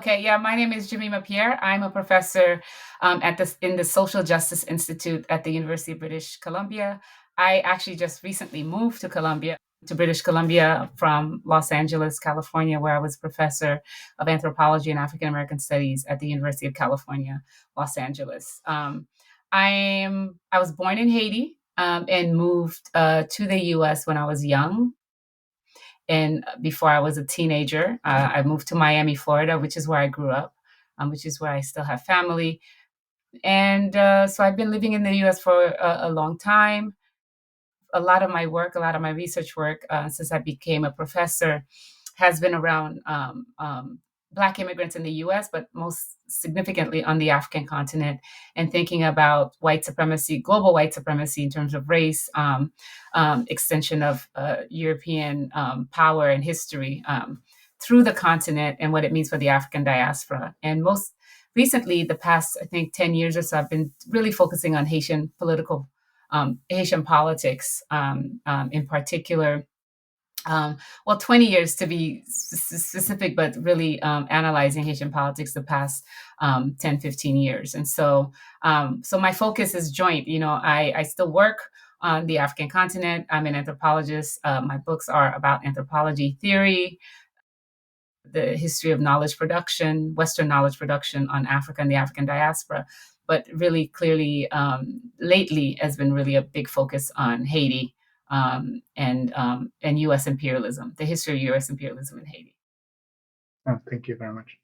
Okay, yeah, my name is Jemima Pierre. I'm a professor in the Social Justice Institute at the University of British Columbia. I actually just recently moved to British Columbia from Los Angeles, California, where I was professor of anthropology and African American studies at the University of California, Los Angeles. I was born in Haiti and moved to the U.S. when I was young. And before I was a teenager, I moved to Miami, Florida, which is where I grew up, which is where I still have family. And so I've been living in the US for a long time. A lot of my research work since I became a professor has been around Black immigrants in the US, but most significantly on the African continent, and thinking about white supremacy, global white supremacy in terms of race, extension of European power and history through the continent and what it means for the African diaspora. And most recently, the past, I think, 10 years or so, I've been really focusing on Haitian politics in particular. 20 years to be specific, but really analyzing Haitian politics the past 10, 15 years. And so my focus is joint. I still work on the African continent. I'm an anthropologist. My books are about anthropology theory, the history of knowledge production, Western knowledge production on Africa and the African diaspora. But really clearly, lately has been really a big focus on Haiti and U.S. imperialism, the history of U.S. imperialism in Haiti. Oh, thank you very much.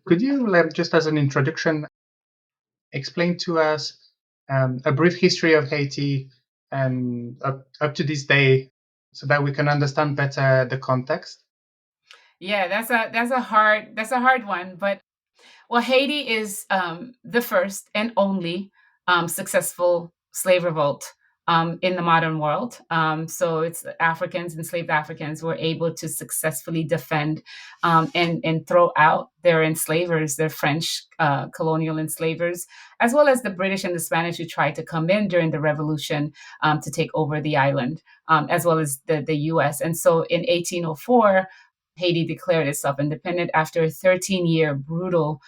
Could you, just as an introduction, explain to us a brief history of Haiti and up to this day, so that we can understand better the context? Yeah, that's a hard one, but well, Haiti is the first and only successful slave revolt in the modern world. So it's enslaved Africans were able to successfully defend and throw out their enslavers, their French colonial enslavers, as well as the British and the Spanish who tried to come in during the revolution to take over the island, as well as the US. And so in 1804, Haiti declared itself independent after a 13-year brutal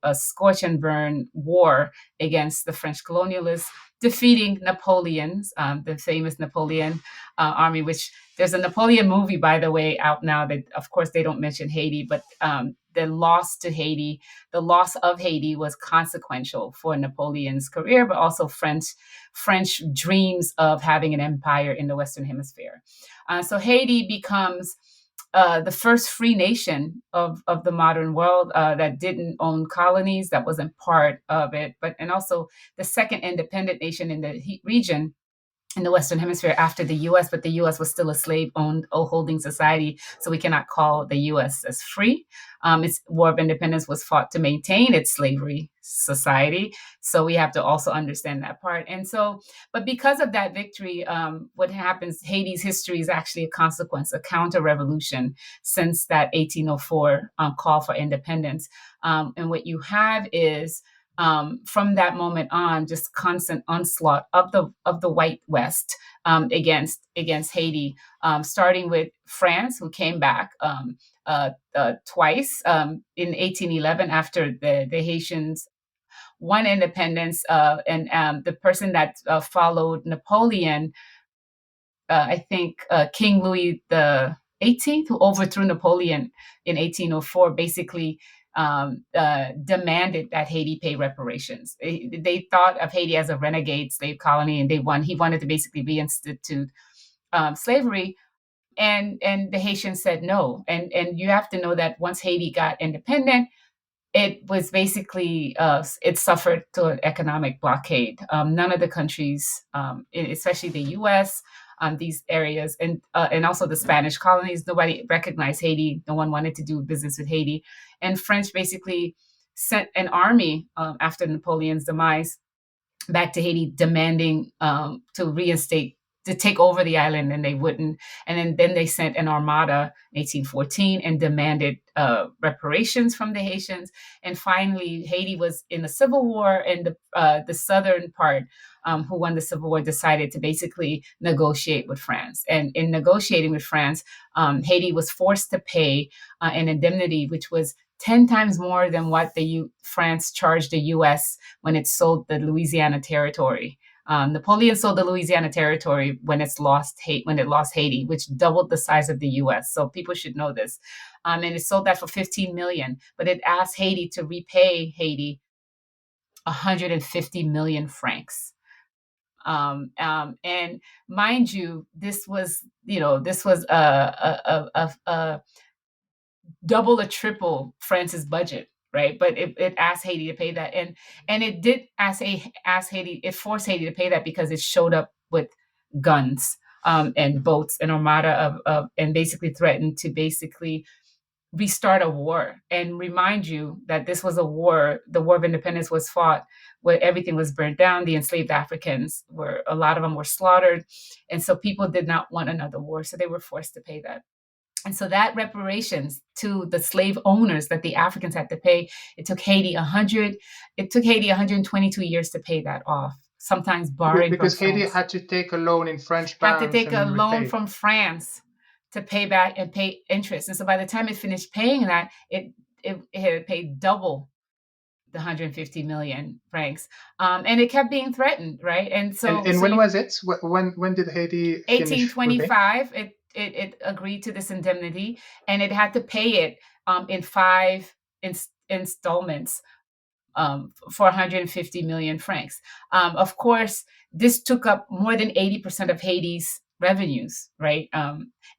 a scorch and burn war against the French colonialists, defeating the famous Napoleon army, which there's a Napoleon movie, by the way, out now that, of course, they don't mention Haiti, but the loss of Haiti was consequential for Napoleon's career, but also French dreams of having an empire in the Western Hemisphere. So Haiti becomes the first free nation of the modern world that didn't own colonies, that wasn't part of it, and also the second independent nation in the region in the Western Hemisphere after the U.S., but the U.S. was still a slave-owned holding society, so we cannot call the U.S. as free. Its War of Independence was fought to maintain its slavery society, so we have to also understand that part. And so, but because of that victory, what happens? Haiti's history is actually a consequence, a counter-revolution since that 1804 call for independence. And what you have is from that moment on, just constant onslaught of the white West against Haiti, starting with France, who came back twice in 1811 after the Haitians won independence, and the person that followed Napoleon, I think King Louis the 18th, who overthrew Napoleon in 1804, basically demanded that Haiti pay reparations. They thought of Haiti as a renegade slave colony, and he wanted to basically reinstitute slavery. And the Haitians said no. And you have to know that once Haiti got independent, it was basically it suffered to an economic blockade. None of the countries, especially the U.S., these areas, and also the Spanish colonies, nobody recognized Haiti. No one wanted to do business with Haiti, and French basically sent an army after Napoleon's demise back to Haiti, demanding to reinstate to take over the island, and they wouldn't. And then they sent an armada in 1814 and demanded reparations from the Haitians. And finally, Haiti was in a civil war, and the southern part, who won the civil war, decided to basically negotiate with France. And in negotiating with France, Haiti was forced to pay an indemnity, which was 10 times more than what France charged the U.S. when it sold the Louisiana Territory. Napoleon sold the Louisiana Territory when it lost Haiti, which doubled the size of the U.S. So people should know this. And it sold that for 15 million, but it asked Haiti to repay Haiti 150 million francs. And mind you, this was a double or triple France's budget, right? But it asked Haiti to pay that, and it did ask Haiti. It forced Haiti to pay that because it showed up with guns, and boats, and armada and basically threatened to basically restart a war. And remind you that this was a war. The War of Independence was fought where everything was burned down. The enslaved Africans a lot of them were slaughtered, and so people did not want another war, so they were forced to pay that. And so that reparations to the slave owners that the Africans had to pay, it took Haiti 122 years to pay that off, sometimes borrowing from Because Haiti France. had to take a loan in French Had to banks take a and loan repay. from France to pay back and pay interest. And so by the time it finished paying that, it had paid double the 150 million francs. And it kept being threatened, right? And so And when was it? When did Haiti finish repaying? 1825, it agreed to this indemnity, and it had to pay it in 5 installments, for 150 million francs. Of course, this took up more than 80% of Haiti's revenues, right?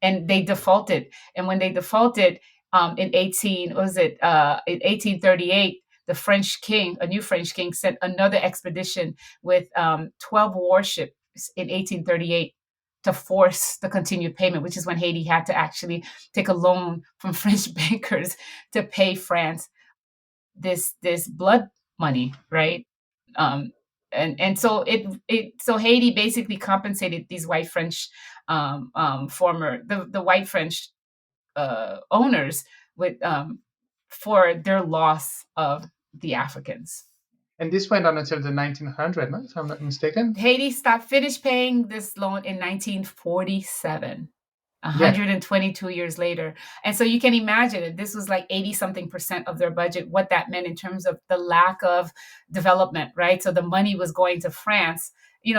And they defaulted. And when they defaulted, in 1838, the French king, a new French king, sent another expedition with 12 warships in 1838 to force the continued payment, which is when Haiti had to actually take a loan from French bankers to pay France this blood money, right? Um, so so Haiti basically compensated these white French, former the white French owners with, for their loss of the Africans. And this went on until the 1900s, no? If I'm not mistaken. Haiti finished paying this loan in 1947. Yeah. 122 years later. And so you can imagine it. This was like 80 something percent of their budget, what that meant in terms of the lack of development, right? So the money was going to France,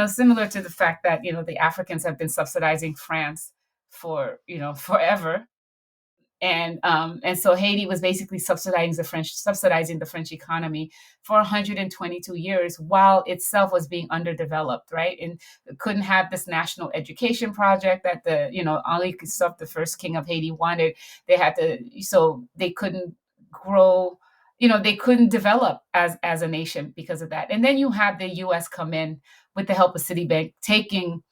similar to the fact that, the Africans have been subsidizing France for, forever. And so Haiti was basically subsidizing the French economy for 122 years, while itself was being underdeveloped, right? And couldn't have this national education project that Henri Christophe, the first king of Haiti, wanted. They had to, so they couldn't grow. They couldn't develop as a nation because of that. And then you have the U.S. come in with the help of Citibank, taking,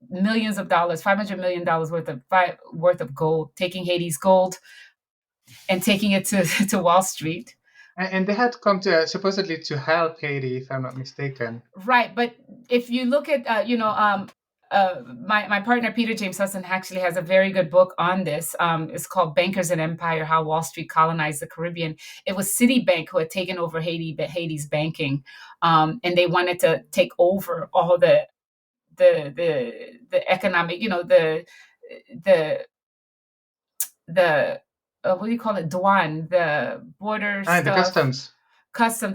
millions of dollars, $500 million worth of gold, taking Haiti's gold and taking it to Wall Street. And they had come to supposedly to help Haiti, if I'm not mistaken. Right, but if you look at my partner Peter James Hudson actually has a very good book on this. It's called Bankers and Empire: How Wall Street Colonized the Caribbean. It was Citibank who had taken over Haiti's banking, and they wanted to take over all the economic, the what do you call it, douane, the border stuff, the customs.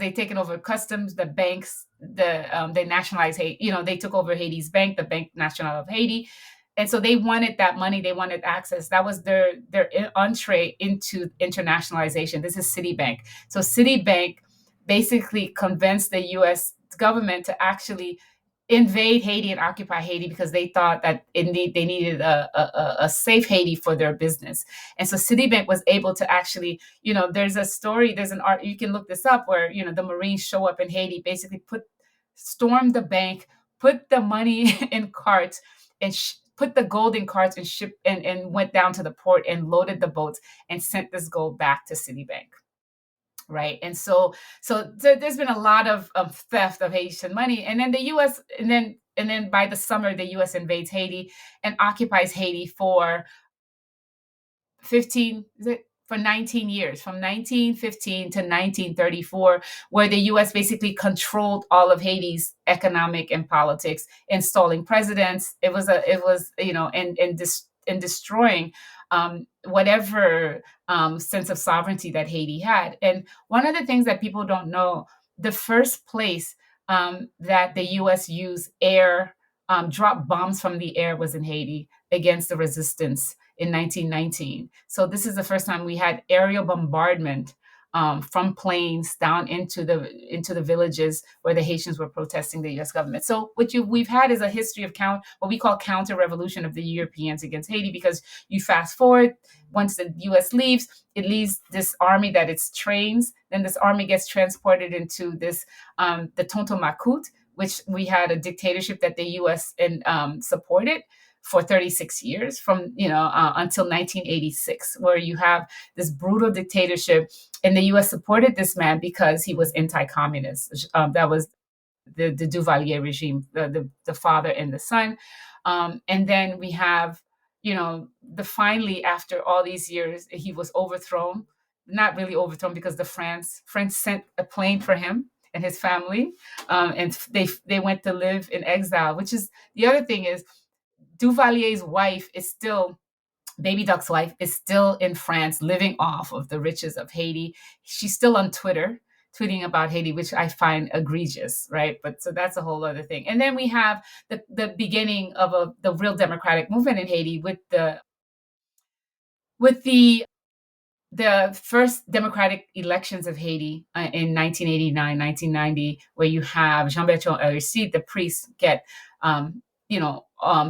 They taken over customs, the banks, they nationalized Haiti. They took over Haiti's bank, the Banque Nationale of Haiti. And so they wanted that money, they wanted access. That was their entree into internationalization. This is Citibank. So Citibank basically convinced the U.S. government to actually invade Haiti and occupy Haiti because they thought that they needed a safe Haiti for their business. And so Citibank was able to actually, there's a story, there's an art, you can look this up, where, the Marines show up in Haiti, basically stormed the bank, put the money in carts, and put the gold in carts and shipped and went down to the port and loaded the boats and sent this gold back to Citibank. Right. And so there's been a lot of theft of Haitian money. And then the U.S. and then and then by the summer, the U.S. invades Haiti and occupies Haiti for 15 is it for 19 years, from 1915 to 1934, where the US basically controlled all of Haiti's economic and politics, installing presidents. It was and destroying whatever sense of sovereignty that Haiti had. And one of the things that people don't know, the first place that the US used air, drop bombs from the air, was in Haiti against the resistance in 1919. So this is the first time we had aerial bombardment from planes down into the villages where the Haitians were protesting the U.S. government. So we've had is a history of what we call counter revolution of the Europeans against Haiti, because you fast forward, once the U.S. leaves, it leaves this army that it trains. Then this army gets transported into this the Tonto Macoute, which we had a dictatorship that the U.S. supported for 36 years, from until 1986, where you have this brutal dictatorship, and the U.S. supported this man because he was anti-communist. That was the Duvalier regime, the father and the son. And then we have, the finally, after all these years, he was overthrown. Not really overthrown, because the French sent a plane for him and his family, and they went to live in exile. Which is the other thing is, Duvalier's wife is still, Baby Duck's wife is still in France, living off of the riches of Haiti. She's still on Twitter, tweeting about Haiti, which I find egregious, right? But so that's a whole other thing. And then we have the beginning of the real democratic movement in Haiti, with the first democratic elections of Haiti in 1989, 1990, where you have Jean-Bertrand Aristide, the priest, get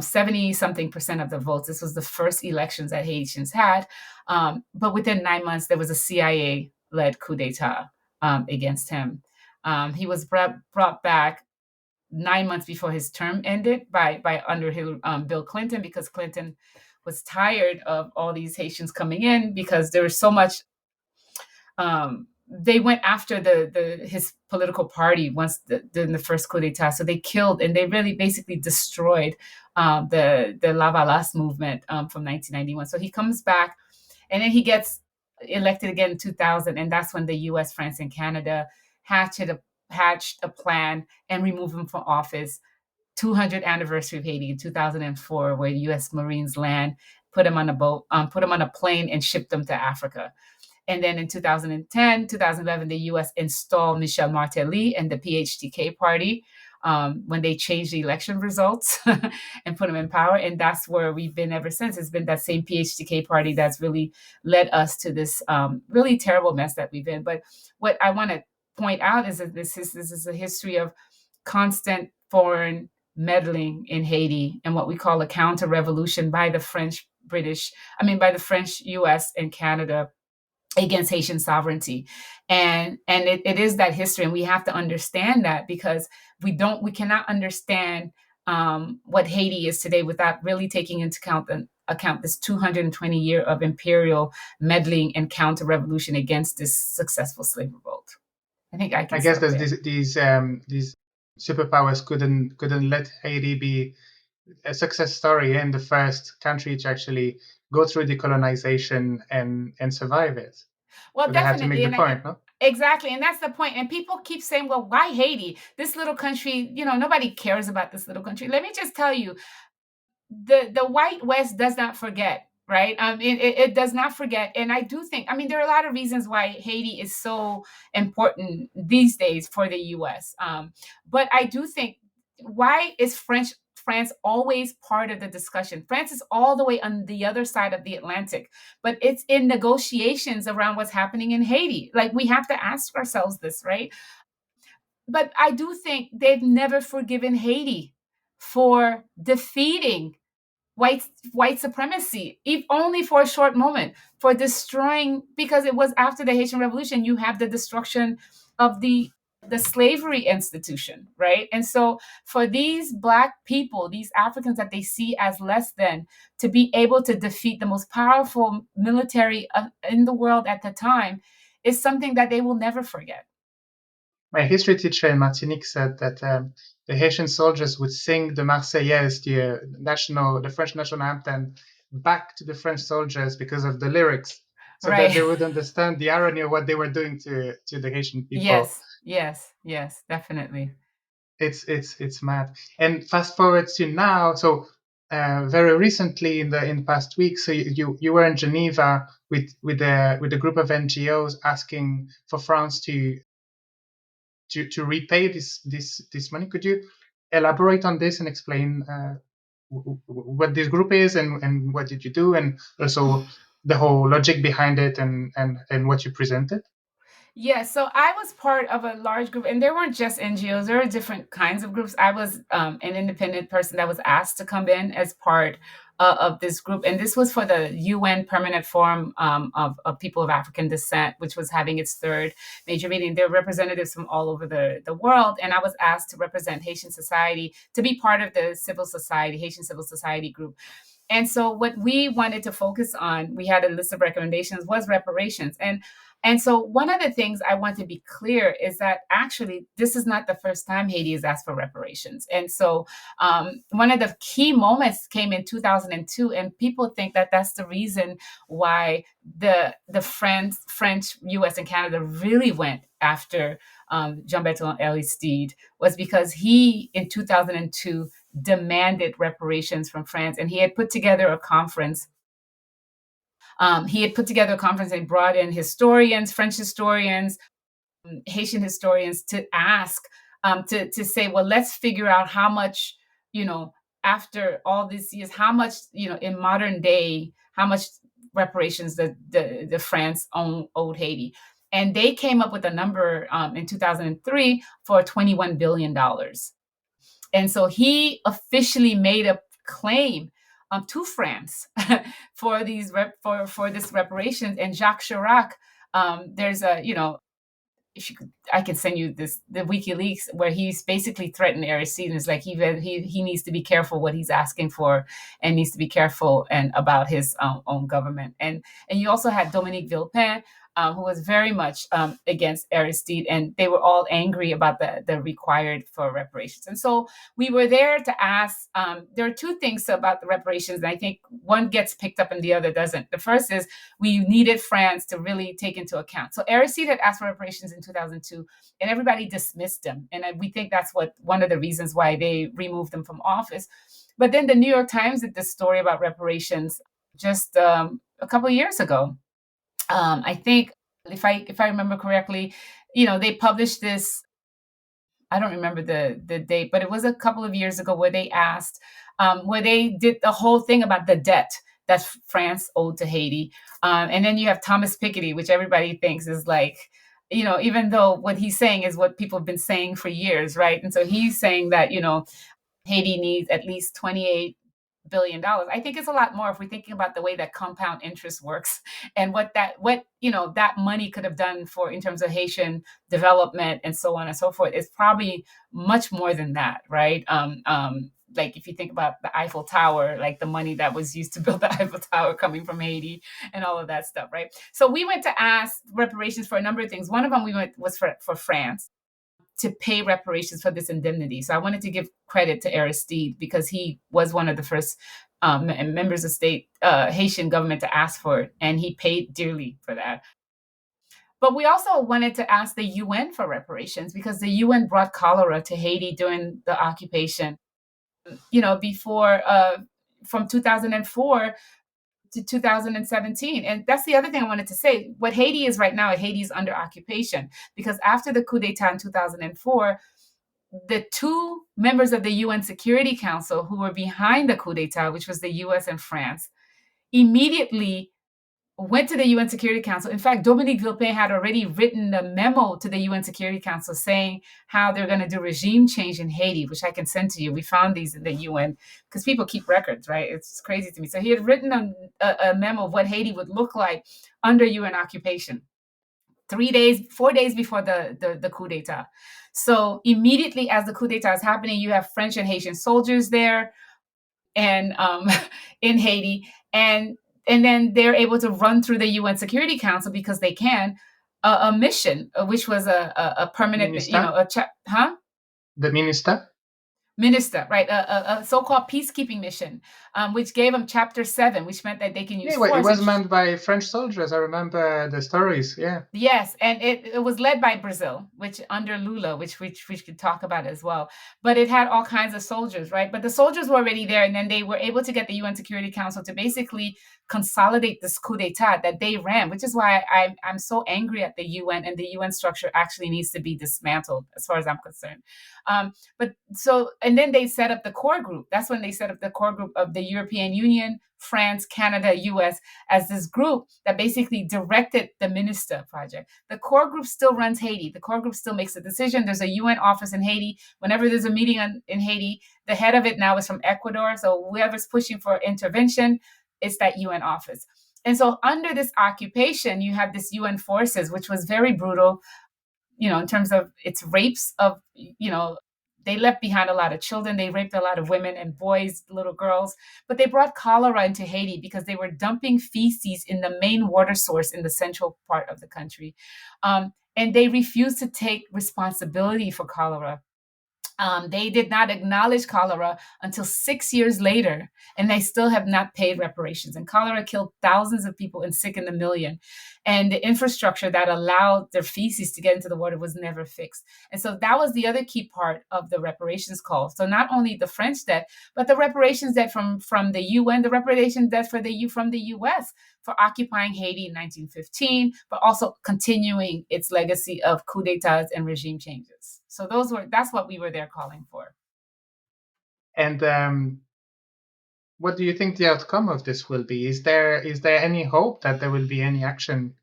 70 something percent of the votes. This was the first elections that Haitians had. But within 9 months, there was a CIA led coup d'etat against him. He was brought back 9 months before his term ended by under Bill Clinton, because Clinton was tired of all these Haitians coming in, because there was so much. They went after his political party once in the first coup d'état. So they killed, and they really basically destroyed the Lavalas movement from 1991. So he comes back, and then he gets elected again in 2000, and that's when the U.S., France, and Canada hatched a plan and removed him from office. 200th anniversary of Haiti in 2004, where U.S. Marines land, put him on a boat, put him on a plane, and shipped him to Africa. And then in 2010, 2011, the U.S. installed Michel Martelly and the PHTK party when they changed the election results and put him in power. And that's where we've been ever since. It's been that same PHTK party that's really led us to this really terrible mess that we've been. But what I want to point out is that this is a history of constant foreign meddling in Haiti, and what we call a counter revolution by the by the French, US, and Canada against Haitian sovereignty. And it is that history, and we have to understand that, because we cannot understand what Haiti is today without really taking into account this 220-year of imperial meddling and counter revolution against this successful slave revolt. I think I I can guess stop that there. these superpowers couldn't let Haiti be a success story and the first country to actually go through decolonization and survive it. Well, So they had to make definitely, the point, no? exactly, and that's the point. And people keep saying, "Well, why Haiti? This little country, nobody cares about this little country." Let me just tell you, the white West does not forget, right? It does not forget. And I do think, there are a lot of reasons why Haiti is so important these days for the US. But I do think, why is France always part of the discussion? France is all the way on the other side of the Atlantic, but it's in negotiations around what's happening in Haiti. Like, we have to ask ourselves this, right? But I do think they've never forgiven Haiti for defeating white white supremacy, if only for a short moment, for destroying, because it was after the Haitian Revolution. You have the destruction of the slavery institution, right? And so for these Black people, these Africans that they see as less than, to be able to defeat the most powerful military in the world at the time, is something that they will never forget. my history teacher in Martinique said that the Haitian soldiers would sing the Marseillaise, the French national anthem, back to the French soldiers because of the lyrics, so that Right. they would understand the irony of what they were doing to the Haitian people. Yes, yes, yes, definitely. It's mad. And fast forward to now, so very recently in the past week, so you were in Geneva with a group of NGOs asking for France to repay this money. Could you elaborate on this and explain what this group is and what did you do, and also the whole logic behind it and what you presented? Yeah, so I was part of a large group, and there weren't just NGOs. There were different kinds of groups. I was an independent person that was asked to come in as part of this group, and this was for the UN Permanent Forum of People of African Descent, which was having its third major meeting. There were representatives from all over the world, and I was asked to represent Haitian society, to be part of the civil society, Haitian civil society group. And so what we wanted to focus on, we had a list of recommendations, was reparations. And so one of the things I want to be clear is that actually this is not the first time Haiti has asked for reparations. And so one of the key moments came in 2002, and people think that that's the reason why the French, U.S., and Canada really went after Jean-Bertrand Aristide, was because he in 2002 demanded reparations from France, and he had put together a conference. And brought in historians, French historians, Haitian historians, to ask, to say, well, let's figure out how much, you know, after all these years, how much, in modern day, how much reparations the France owed Haiti. And they came up with a number in 2003 for $21 billion. And so he officially made a claim to France for for this reparations. And Jacques Chirac, there's a, if you could, I can send you the WikiLeaks, where he's basically threatened Aristide, and it's like he needs to be careful what he's asking for, and needs to be careful and about his own government. And you also had Dominique Villepin, who was very much against Aristide, and they were all angry about the required for reparations. And so we were there to ask. There are two things about the reparations, and I think one gets picked up and the other doesn't. The first is we needed France to really take into account. So Aristide had asked for reparations in 2002, and everybody dismissed him. And we think that's one of the reasons why they removed him from office. But then the New York Times did this story about reparations just a couple of years ago. I think, if I remember correctly, they published this. I don't remember the date, but it was a couple of years ago, where they asked, where they did the whole thing about the debt that France owed to Haiti. And then you have Thomas Piketty, which everybody thinks is like, even though what he's saying is what people have been saying for years, right? And so he's saying that, Haiti needs at least $28 billion. I think it's a lot more if we're thinking about the way that compound interest works, and that money could have done for, in terms of Haitian development and so on and so forth. It's probably much more than that, right? Like if you think about the Eiffel Tower, like the money that was used to build the Eiffel Tower coming from Haiti and all of that stuff, right? So we went to ask reparations for a number of things. One of them was for France to pay reparations for this indemnity. So I wanted to give credit to Aristide, because he was one of the first members of state, Haitian government, to ask for it, and he paid dearly for that. But we also wanted to ask the UN for reparations, because the UN brought cholera to Haiti during the occupation. Before, from 2004 to 2017. And that's the other thing I wanted to say. What Haiti is right now, Haiti is under occupation, because after the coup d'etat in 2004, the two members of the UN Security Council who were behind the coup d'etat, which was the US and France, immediately went to the UN Security Council. In fact, Dominique Villepin had already written a memo to the UN Security Council saying how they're going to do regime change in Haiti, which I can send to you. We found these in the UN, because people keep records, right? It's crazy to me. So he had written a memo of what Haiti would look like under UN occupation, 4 days before the coup d'etat. So immediately as the coup d'etat is happening, you have French and Haitian soldiers there, and in Haiti, and then they're able to run through the UN Security Council, because they can, a mission, which was a permanent, Minister, huh? the minister. Minister, right? A so-called peacekeeping mission, which gave them Chapter 7, which meant that they can use Yeah, well, it force, was which manned by French soldiers. I remember the stories. Yeah. yes, and it was led by Brazil, which under Lula, which we could talk about as well. But it had all kinds of soldiers, right? But the soldiers were already there, and then they were able to get the UN Security Council to basically consolidate this coup d'état that they ran, which is why I'm so angry at the UN, and the UN structure actually needs to be dismantled, as far as I'm concerned. But so, and then they set up the core group. That's when they set up the core group of the European Union, France, Canada, US, as this group that basically directed the Minister project. The core group still runs Haiti. The core group still makes a decision. There's a UN office in Haiti. Whenever there's a meeting in Haiti, the head of it now is from Ecuador. So whoever's pushing for intervention, it's that UN office. And so under this occupation, you have this UN forces, which was very brutal, in terms of its rapes of, they left behind a lot of children. They raped a lot of women and boys, little girls, but they brought cholera into Haiti because they were dumping feces in the main water source in the central part of the country. And they refused to take responsibility for cholera. They did not acknowledge cholera until 6 years later, and they still have not paid reparations. And cholera killed thousands of people and sickened a million. And the infrastructure that allowed their feces to get into the water was never fixed. And so that was the other key part of the reparations call. So not only the French debt, but the reparations debt from the UN, the reparations debt from the US for occupying Haiti in 1915, but also continuing its legacy of coups d'etats and regime changes. So that's what we were there calling for. And what do you think the outcome of this will be? Is there any hope that there will be any action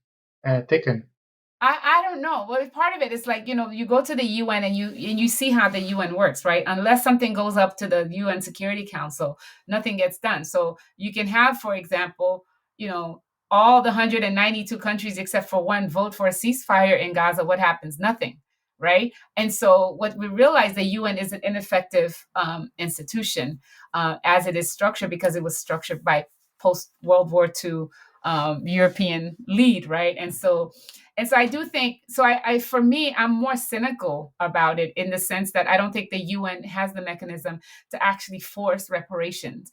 taken? I don't know. Well, part of it is like, you go to the UN and you see how the UN works, right? Unless something goes up to the UN Security Council, nothing gets done. So you can have, for example, all the 192 countries except for one vote for a ceasefire in Gaza. What happens? Nothing, right? And so what we realize, the UN is an ineffective institution as it is structured, because it was structured by post World War II European lead, right? And so I do think so. I for me, I'm more cynical about it, in the sense that I don't think the UN has the mechanism to actually force reparations.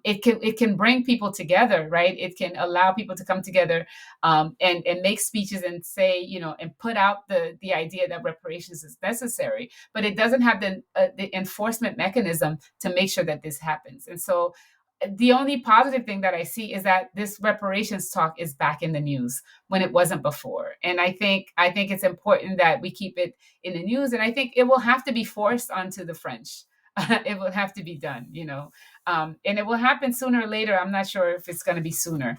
It can bring people together, right? It can allow people to come together and make speeches and say, and put out the idea that reparations is necessary, but it doesn't have the enforcement mechanism to make sure that this happens. And so the only positive thing that I see is that this reparations talk is back in the news when it wasn't before. And I think it's important that we keep it in the news. And I think it will have to be forced onto the French. It will have to be done, and it will happen sooner or later. I'm not sure if it's going to be sooner.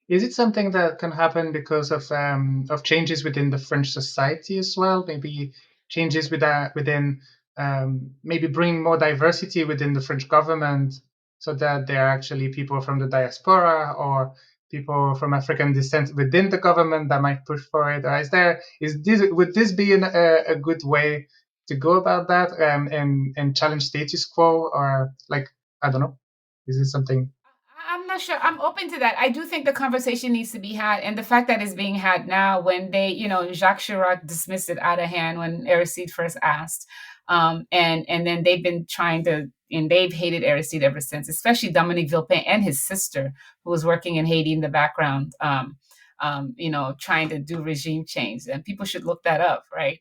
Is it something that can happen because of changes within the French society as well? Maybe changes within maybe bring more diversity within the French government, so that there are actually people from the diaspora or people from African descent within the government that might push for it. Or would this be a good way to go about that, and challenge status quo, or like, I don't know, is it something? I'm not sure. I'm open to that. I do think the conversation needs to be had, and the fact that it's being had now, when Jacques Chirac dismissed it out of hand when Aristide first asked, and then they've been trying to, and they've hated Aristide ever since, especially Dominique Villepin and his sister, who was working in Haiti in the background, trying to do regime change, and people should look that up, right?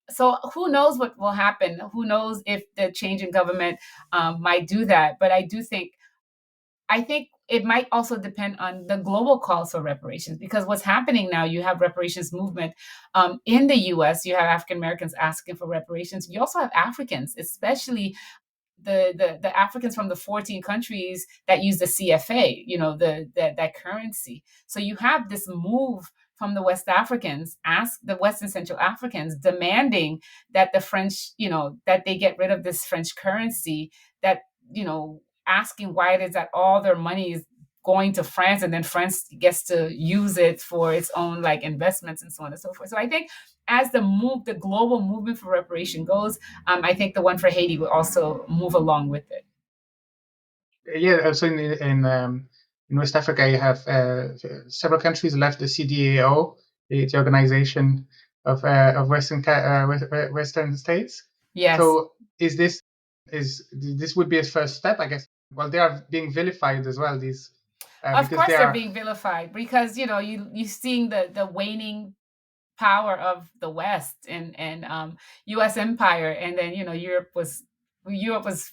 So who knows what will happen? Who knows if the change in government might do that? But I think it might also depend on the global calls for reparations, because what's happening now, you have reparations movement in the U.S. You have African Americans asking for reparations. You also have Africans, especially the Africans from the 14 countries that use the CFA, that currency. So you have this move from the West Africans, ask the West and Central Africans, demanding that the French, that they get rid of this French currency, that, asking why it is that all their money is going to France, and then France gets to use it for its own like investments and so on and so forth. So I think as the global movement for reparation goes, I think the one for Haiti will also move along with it. Yeah, also in in West Africa, you have several countries left the CDAO, the Organization of Western States. Yes. So is this would be a first step, I guess. Well, they are being vilified as well. These Of because they course they're are. being vilified because you seeing the waning power of the West and U.S. empire, and then Europe was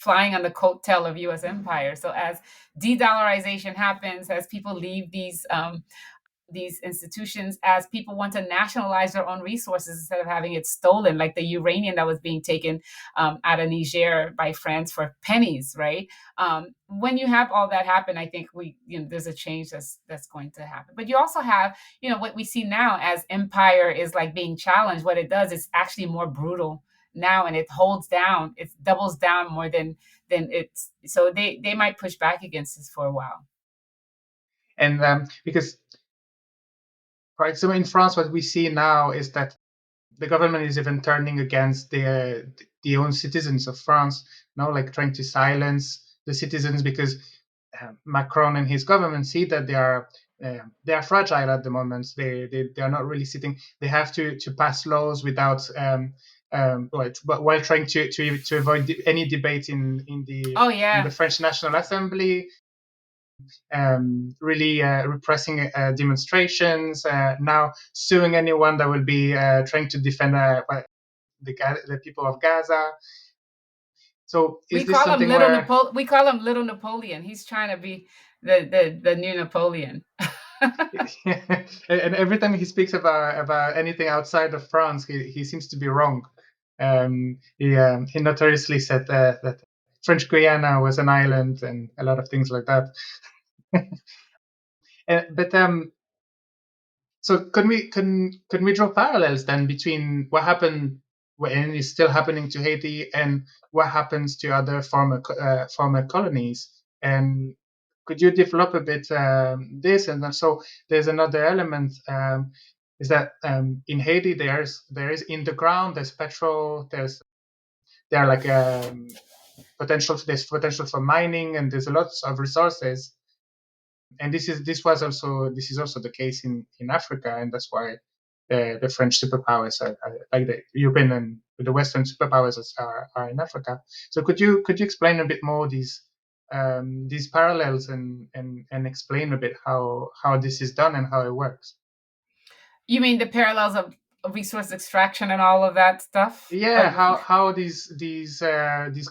flying on the coattail of U.S. empire. So as de-dollarization happens, as people leave these institutions, as people want to nationalize their own resources instead of having it stolen, like the uranium that was being taken out of Niger by France for pennies, right? When you have all that happen, I think there's a change that's going to happen. But you also have, what we see now as empire is like being challenged. What it does is actually more brutal now, and it holds down, it doubles down more than it's. So they might push back against this for a while. And because, right, so in France, what we see now is that the government is even turning against the own citizens of France, like trying to silence the citizens because Macron and his government see that they are fragile at the moment. They are not really sitting. They have to pass laws without but while trying to avoid any debate Oh in the yeah. French National Assembly, really repressing demonstrations, now suing anyone that will be trying to defend the people of Gaza. So is this something where, We call him Little Napoleon. He's trying to be the new Napoleon. and every time he speaks about anything outside of France, he seems to be wrong. He notoriously said that French Guiana was an island and a lot of things like that. But so can we draw parallels then between what happened and is still happening to Haiti and what happens to other former colonies? And could you develop a bit this? And then, so there's another element, is that in Haiti there is in the ground, there's petrol, there are like there's potential for mining, and there's lots of resources. And this is also the case in Africa, and that's why the French superpowers are like the European and the Western superpowers are in Africa. So could you explain a bit more these parallels and explain a bit how this is done and how it works? You mean the parallels of resource extraction and all of that stuff? Yeah, how these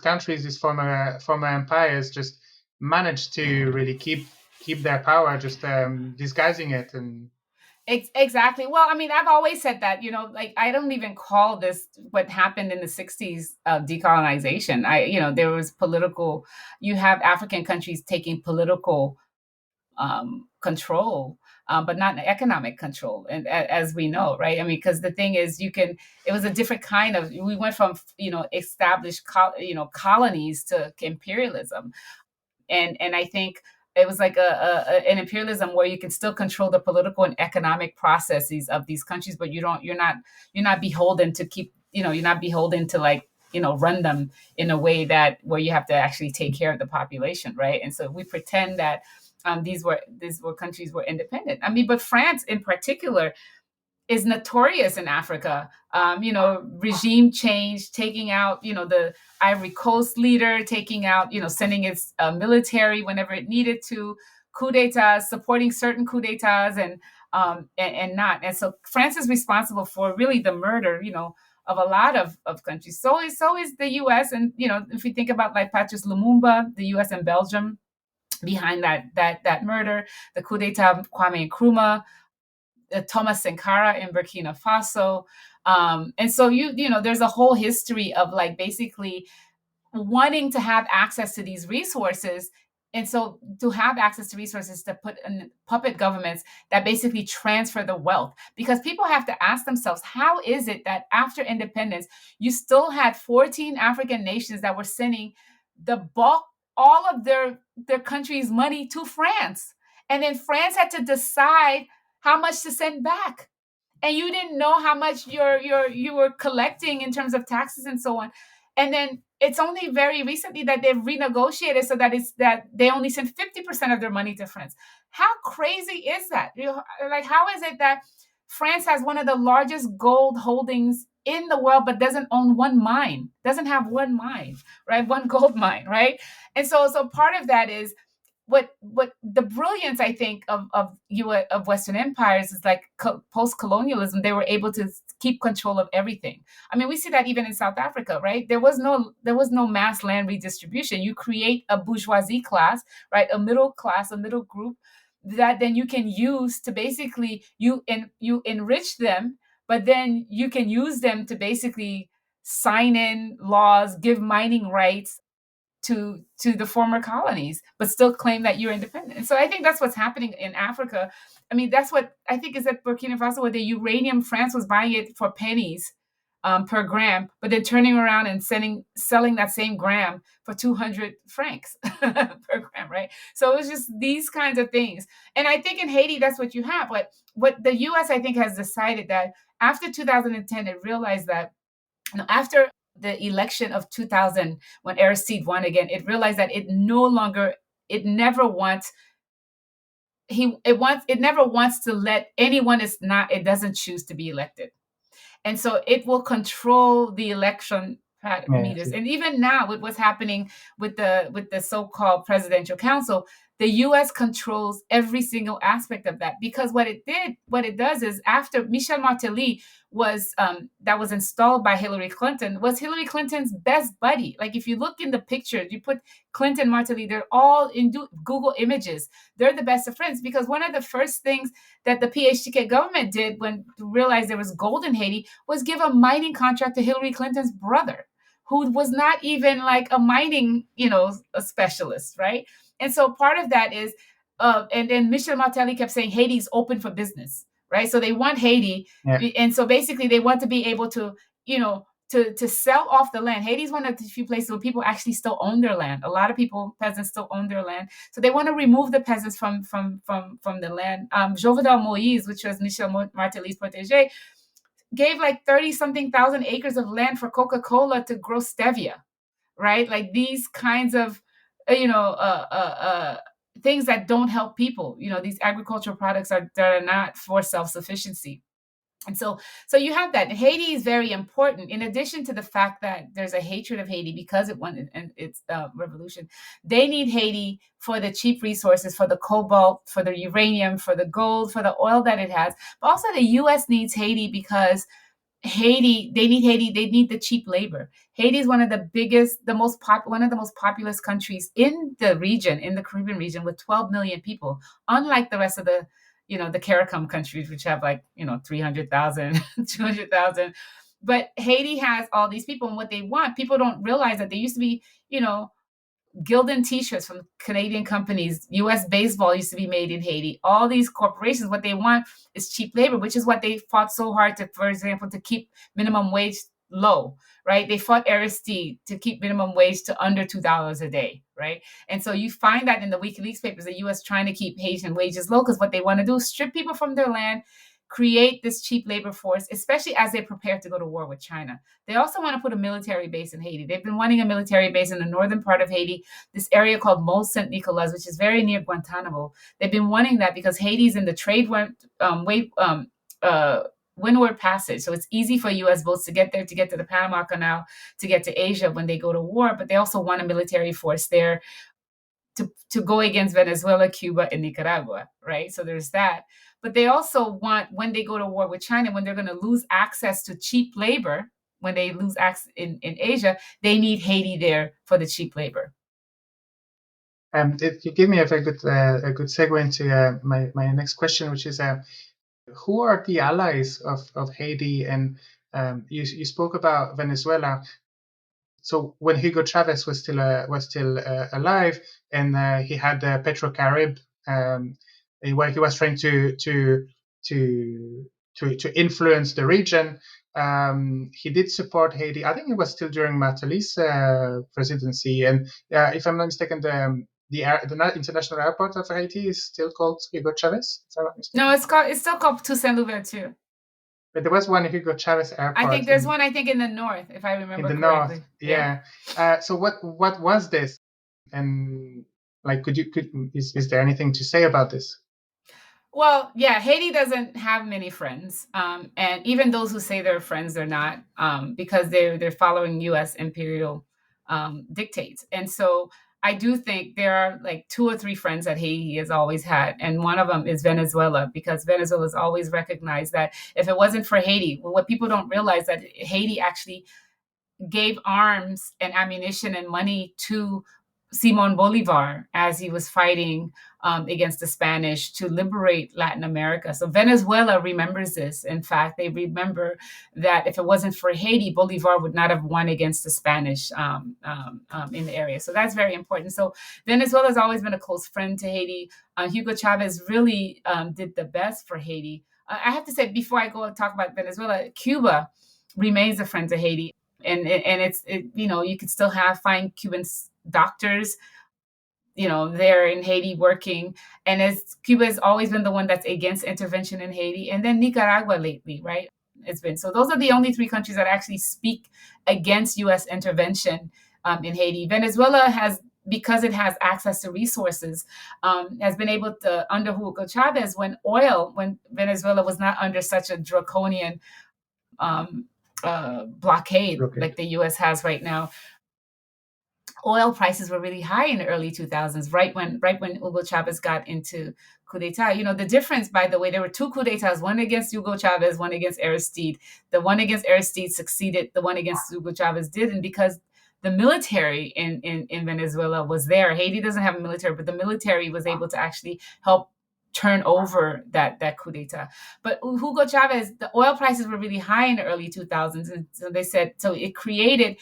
countries, these former empires, just manage to really keep their power, just disguising it and. Exactly. Well, I mean, I've always said that, like I don't even call this what happened in the 60s decolonization. There was you have African countries taking political control, but not economic control. And as we know, right? I mean, because the thing is, it was a different kind of, we went from, established, colonies to imperialism. And I think it was like an imperialism where you can still control the political and economic processes of these countries, but you're not beholden to you're not beholden to like run them in a way that where you have to actually take care of the population, right? And so we pretend that these were countries were independent. I mean, but France in particular is notorious in Africa. Regime change, taking out, the Ivory Coast leader, taking out, sending its military whenever it needed to, coup d'etats, supporting certain coup d'etats, and not. And so France is responsible for really the murder, of a lot of countries. So is the U.S. And if you think about like Patrice Lumumba, the U.S. and Belgium behind that murder, the coup d'etat of Kwame Nkrumah, Thomas Sankara in Burkina Faso. And so there's a whole history of like basically wanting to have access to these resources. And so to have access to resources to put in puppet governments that basically transfer the wealth, because people have to ask themselves, how is it that after independence, you still had 14 African nations that were sending the bulk, all of their country's money to France? And then France had to decide how much to send back, and you didn't know how much you were collecting in terms of taxes and so on. And then it's only very recently that they've renegotiated so that it's that they only send 50% of their money to France. How crazy is that? Like, how is it that France has one of the largest gold holdings in the world, but doesn't own one mine, doesn't have one mine, right? One gold mine, right? And so part of that is what the brilliance, I think, of Western empires is like post colonialism. They were able to keep control of everything. I mean, we see that even in South Africa, right? There was no mass land redistribution. You create a bourgeoisie class, right? A middle class, a middle group that then you can use to basically you enrich them, but then you can use them to basically sign in laws, give mining rights to the former colonies, but still claim that you're independent. And so I think that's what's happening in Africa. I mean, that's what I think is at Burkina Faso, where the uranium, France was buying it for pennies per gram, but then turning around and selling that same gram for 200 francs per gram, right? So it was just these kinds of things. And I think in Haiti, that's what you have. But what the US, I think, has decided that after 2010, it realized that after the election of 2000, when Aristide won again, it realized that it never wants it never wants to let anyone it doesn't choose to be elected, and so it will control the election Yeah, meters. And even now, with what's happening with the so-called presidential council, the U.S. controls every single aspect of that, because what it does is, after Michel Martelly that was installed by Hillary Clinton, was Hillary Clinton's best buddy. Like, if you look in the pictures, you put Clinton, Martelly, they're all in Google Images. They're the best of friends, because one of the first things that the PHTK government did when realized there was gold in Haiti was give a mining contract to Hillary Clinton's brother, who was not even like a mining, a specialist, right? And so part of that is, and then Michel Martelly kept saying Haiti's open for business, right? So they want Haiti, yeah. and so basically they want to be able to, to sell off the land. Haiti's one of the few places where people actually still own their land. A lot of peasants still own their land, so they want to remove the peasants from the land. Jovenel Moïse, which was Michel Martelly's protégé, gave like 30 something thousand acres of land for Coca-Cola to grow stevia, right? Like these kinds of, things that don't help people. These agricultural products that are not for self-sufficiency. And so you have that. Haiti is very important, in addition to the fact that there's a hatred of Haiti because it won its revolution. They need Haiti for the cheap resources, for the cobalt, for the uranium, for the gold, for the oil that it has. But also the U.S. needs Haiti because they need the cheap labor. Haiti is one of the biggest, one of the most populous countries in the region, in the Caribbean region, with 12 million people, unlike the rest of the CARICOM countries, which have like, 300,000, 200,000. But Haiti has all these people, and what they want, people don't realize that there used to be, Gildan t-shirts from Canadian companies. US baseball used to be made in Haiti. All these corporations, what they want is cheap labor, which is what they fought so hard to, for example, to keep minimum wage low, right? They fought Aristide to keep minimum wage to under $2 a day, right? And so you find that in the WikiLeaks papers, the US trying to keep Haitian wages low, because what they want to do is strip people from their land, create this cheap labor force, especially as they prepare to go to war with China. They also want to put a military base in Haiti. They've been wanting a military base in the northern part of Haiti, this area called Mont Saint Nicolas, which is very near Guantanamo. They've been wanting that because Haiti's in the windward passage. So it's easy for U.S. boats to get there, to get to the Panama Canal, to get to Asia when they go to war. But they also want a military force there to go against Venezuela, Cuba, and Nicaragua, right? So there's that. But they also want, when they go to war with China, when they're going to lose access to cheap labor, when they lose access in Asia, they need Haiti there for the cheap labor. You give me a very good segue into my next question, which is who are the allies of Haiti? And you spoke about Venezuela. So when Hugo Chavez was still alive, and he had Petrocarib, where he was trying to influence the region. He did support Haiti. I think it was still during Martelly's presidency, and if I'm not mistaken, the international airport of Haiti is still called Hugo Chavez. No, it's still called Toussaint Louverture. But there was one Hugo Chavez airport. I think there's one. I think in the north, if I remember in the correctly. North, yeah. So what was this? And like, is there anything to say about this? Well, yeah, Haiti doesn't have many friends, and even those who say they're friends, they're not, because they're following U.S. imperial dictates. And so I do think there are like two or three friends that Haiti has always had, and one of them is Venezuela, because Venezuela has always recognized that if it wasn't for Haiti, well, what people don't realize that Haiti actually gave arms and ammunition and money to Simon Bolivar as he was fighting against the Spanish to liberate Latin America. So Venezuela remembers this. In fact, they remember that if it wasn't for Haiti, Bolivar would not have won against the Spanish in the area. So that's very important. So Venezuela has always been a close friend to Haiti. Hugo Chavez really did the best for Haiti. I have to say, before I go and talk about Venezuela, Cuba remains a friend to Haiti, and you know, you could still find Cuban doctors, you know, there in Haiti working. And as Cuba has always been the one that's against intervention in Haiti, and then Nicaragua lately, right? It's been so. Those are the only three countries that actually speak against U.S. intervention in Haiti. Venezuela has, because it has access to resources, has been able to, under Hugo Chavez, when Venezuela was not under such a draconian um, blockade Okay. like the U.S. has right now. Oil prices were really high in the early 2000s, right when Hugo Chavez got into coup d'état. You know, the difference, by the way, there were two coup d'états, one against Hugo Chavez, one against Aristide. The one against Aristide succeeded, the one against Hugo Chavez didn't, because the military in Venezuela was there. Haiti doesn't have a military, but the military was able to actually help turn over that coup d'état. But Hugo Chavez, the oil prices were really high in the early 2000s, and so they said, so it created,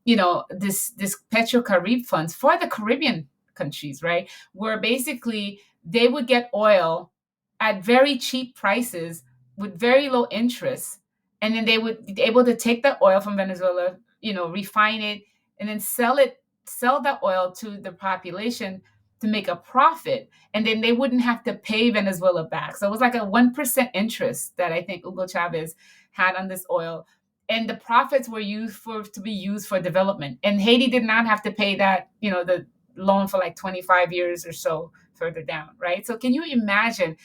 you know, this Petro-Carib funds for the Caribbean countries, right? Where basically they would get oil at very cheap prices with very low interest, and then they would be able to take the oil from Venezuela, you know, refine it, and then sell that oil to the population to make a profit, and then they wouldn't have to pay Venezuela back. So it was like a 1% interest that I think Hugo Chavez had on this oil, and the profits were to be used for development. And Haiti did not have to pay that, you know, the loan for like 25 years or so further down, right? So can you imagine,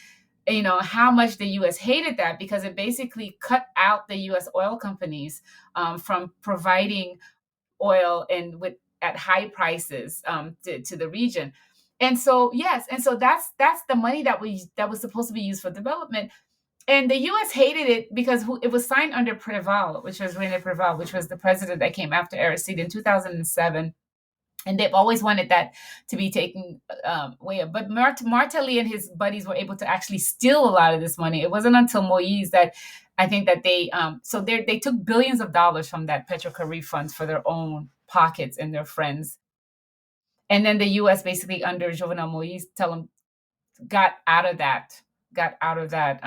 you know, how much the U.S. hated that, because it basically cut out the U.S. oil companies from providing oil and with at high prices to the region. And so yes, and so that's the money that was supposed to be used for development, and the U.S. hated it because it was signed under Preval, which was Rene Preval, which was the president that came after Aristide in 2007. And they've always wanted that to be taken away. But Martelly and his buddies were able to actually steal a lot of this money. It wasn't until Moise that I think that they took billions of dollars from that Petrocarib funds for their own pockets and their friends. And then the U.S. basically under Jovenel Moise tell them got out of that got out of that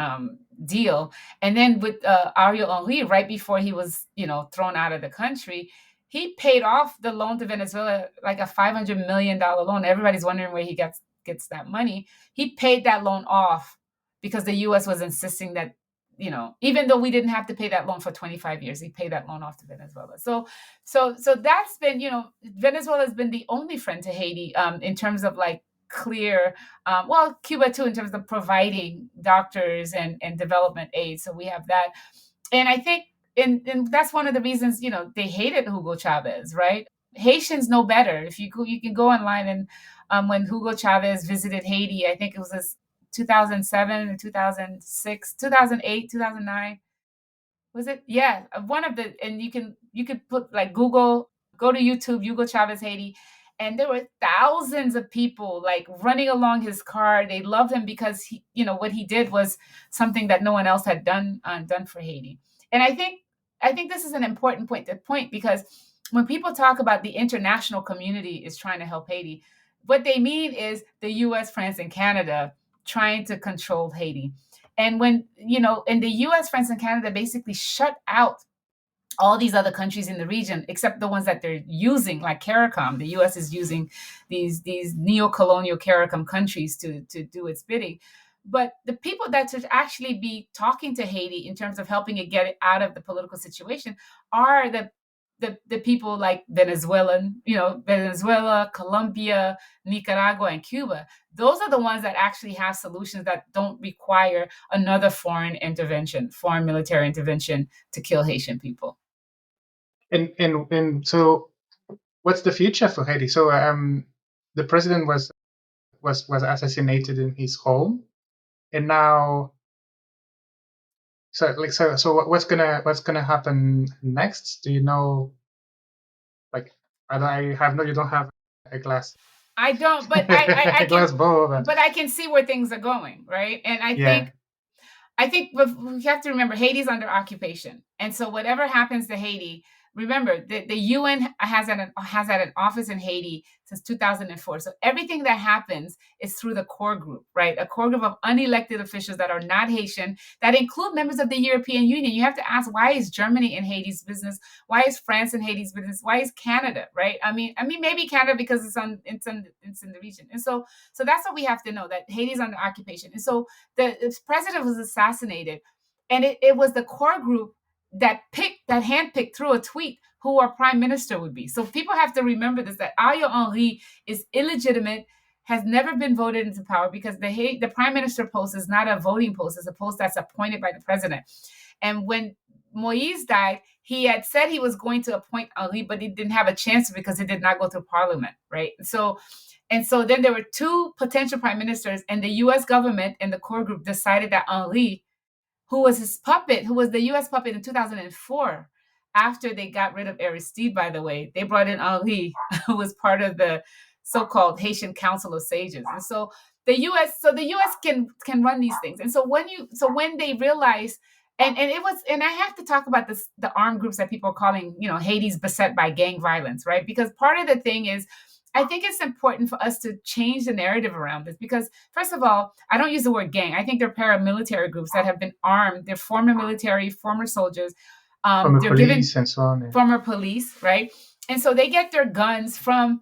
deal. And then with Ariel Henry, right before he was, you know, thrown out of the country, he paid off the loan to Venezuela, like a $500 million loan. Everybody's wondering where he gets that money. He paid that loan off because the U.S. was insisting that, you know, even though we didn't have to pay that loan for 25 years, he paid that loan off to Venezuela. So that's been, you know, Venezuela has been the only friend to Haiti in terms of like clear, well, Cuba too, in terms of providing doctors and development aid. So we have that. And I think, and that's one of the reasons, you know, they hated Hugo Chavez, right? Haitians know better. If you can go online, and when Hugo Chavez visited Haiti, I think it was this 2007 or 2006, 2008, 2009. Was it? Yeah, one of the, and you could put like Google, go to YouTube, Hugo Chavez Haiti, and there were thousands of people like running along his car. They loved him because he, you know, what he did was something that no one else had done for Haiti. And I think this is an important point because when people talk about the international community is trying to help Haiti, what they mean is the U.S., France, and Canada trying to control Haiti. And when, you know, in the US, France, and Canada basically shut out all these other countries in the region, except the ones that they're using, like CARICOM. The US is using these neo-colonial CARICOM countries to do its bidding. But the people that should actually be talking to Haiti in terms of helping it get it out of the political situation are the the people like Venezuela, Colombia, Nicaragua, and Cuba. Those are the ones that actually have solutions that don't require another foreign intervention, foreign military intervention to kill Haitian people. And so, what's the future for Haiti? So, the president was assassinated in his home, and now, what's gonna happen next? Do you know? Like, I have no. You don't have a glass. I don't, but I A can, glass bowl, but but I can see where things are going, right? And yeah. I think we have to remember Haiti's under occupation, and so whatever happens to Haiti, remember the UN has had an office in Haiti since 2004. So everything that happens is through the core group, right? A core group of unelected officials that are not Haitian, that include members of the European Union. You have to ask, why is Germany in Haiti's business? Why is France in Haiti's business? Why is Canada, right? I mean, maybe Canada because it's in the region, and so that's what we have to know, that Haiti's under occupation, and so the president was assassinated, and it was the core group that handpicked through a tweet who our prime minister would be. So people have to remember this, that Ariel Henry is illegitimate, has never been voted into power, because the prime minister post is not a voting post, it's a post that's appointed by the president. And when Moise died, he had said he was going to appoint Henri, but he didn't have a chance because it did not go through parliament, right? So then there were two potential prime ministers, and the US government and the core group decided that Henri, who was his puppet, who was the US puppet in 2004, after they got rid of Aristide, by the way, they brought in Henri, who was part of the so-called Haitian Council of Sages. And so the US can run these things. And so when they realize, and I have to talk about this, the armed groups that people are calling, Haiti's beset by gang violence, right? Because part of the thing is, I think it's important for us to change the narrative around this, because, first of all, I don't use the word gang. I think they're paramilitary groups that have been armed. They're former military, former soldiers. From the They're given police and so on. former police, right? And so they get their guns from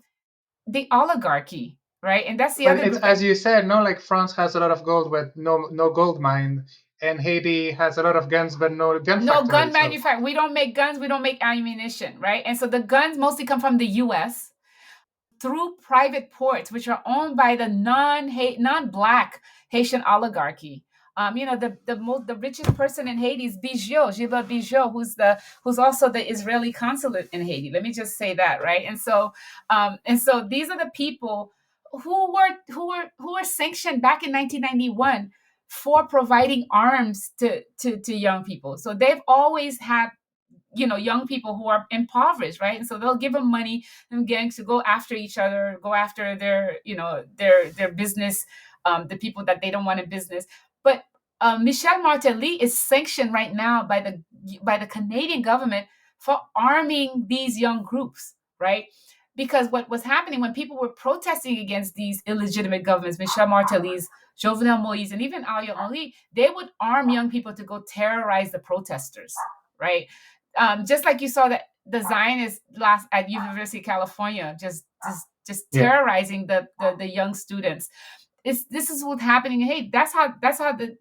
the oligarchy, right? And that's the But other it's group as you said, no, like France has a lot of gold, but no gold mine, and Haiti has a lot of guns, but no gun no factory. gun So manufacturer. We don't make guns. We don't make ammunition, right? And so the guns mostly come from the U.S. through private ports, which are owned by the non-black Haitian oligarchy. The richest person in Haiti is Gilbert Bijot, who's also the Israeli consulate in Haiti. Let me just say that, right? And so these are the people who were sanctioned back in 1991 for providing arms to young people. So they've always had young people who are impoverished, right? And so they'll give them money and gangs to go after each other, go after their business, the people that they don't want in business. But Michel Martelly is sanctioned right now by the Canadian government for arming these young groups, right? Because what was happening when people were protesting against these illegitimate governments, Michel Martelly's, Jovenel Moise, and even Ariel Henry, they would arm young people to go terrorize the protesters, right? Just like you saw that the Zionists last at University of California, just yeah, terrorizing the young students. This is what's happening. Hey, that's how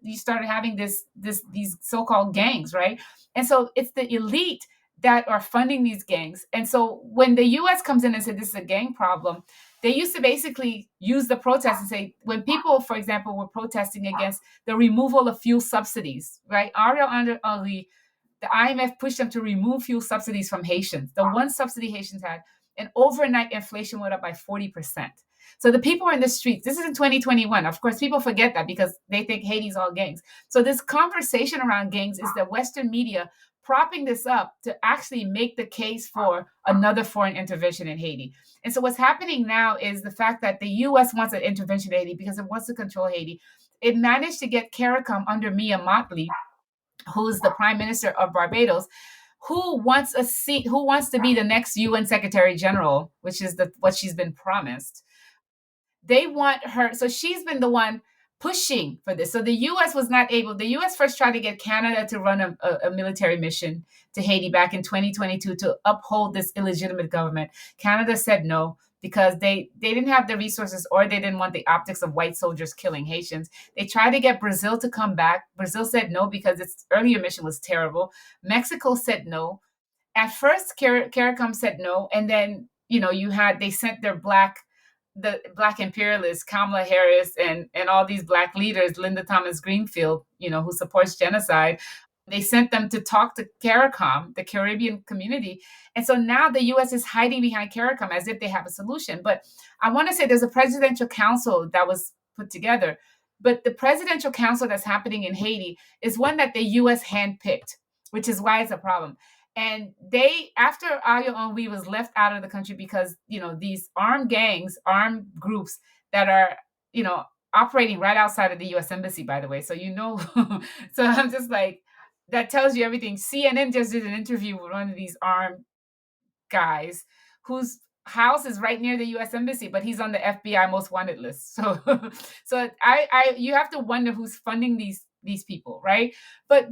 you started having these so-called gangs, right? And so it's the elite that are funding these gangs. And so when the US comes in and said this is a gang problem, they used to basically use the protest and say, when people, for example, were protesting against the removal of fuel subsidies, right? Ariel Henry, the IMF pushed them to remove fuel subsidies from Haitians. The one subsidy Haitians had, and overnight inflation went up by 40%. So the people are in the streets. This is in 2021. Of course, people forget that because they think Haiti's all gangs. So this conversation around gangs is the Western media propping this up to actually make the case for another foreign intervention in Haiti. And so what's happening now is the fact that the US wants an intervention in Haiti because it wants to control Haiti. It managed to get CARICOM under Mia Mottley, who's the prime minister of Barbados, who wants a seat, who wants to be the next UN Secretary General, which is what she's been promised. They want her, so she's been the one pushing for this. So the US was not able. The US first tried to get Canada to run a military mission to Haiti back in 2022 to uphold this illegitimate government. Canada said no, because they didn't have the resources, or they didn't want the optics of white soldiers killing Haitians. They tried to get Brazil to come back. Brazil said no because its earlier mission was terrible. Mexico said no. At first, CARICOM said no, and then they sent the black imperialists, Kamala Harris, and all these black leaders, Linda Thomas Greenfield, who supports genocide. They sent them to talk to CARICOM, the Caribbean community. And so now the US is hiding behind CARICOM as if they have a solution. But I want to say there's a presidential council that was put together. But the presidential council that's happening in Haiti is one that the US handpicked, which is why it's a problem. And after Ayo Onwi was left out of the country because, these armed gangs, armed groups that are, operating right outside of the US Embassy, by the way. So, so I'm just like, that tells you everything. CNN just did an interview with one of these armed guys whose house is right near the US Embassy, but he's on the FBI most wanted list. So so you have to wonder who's funding these people, right? But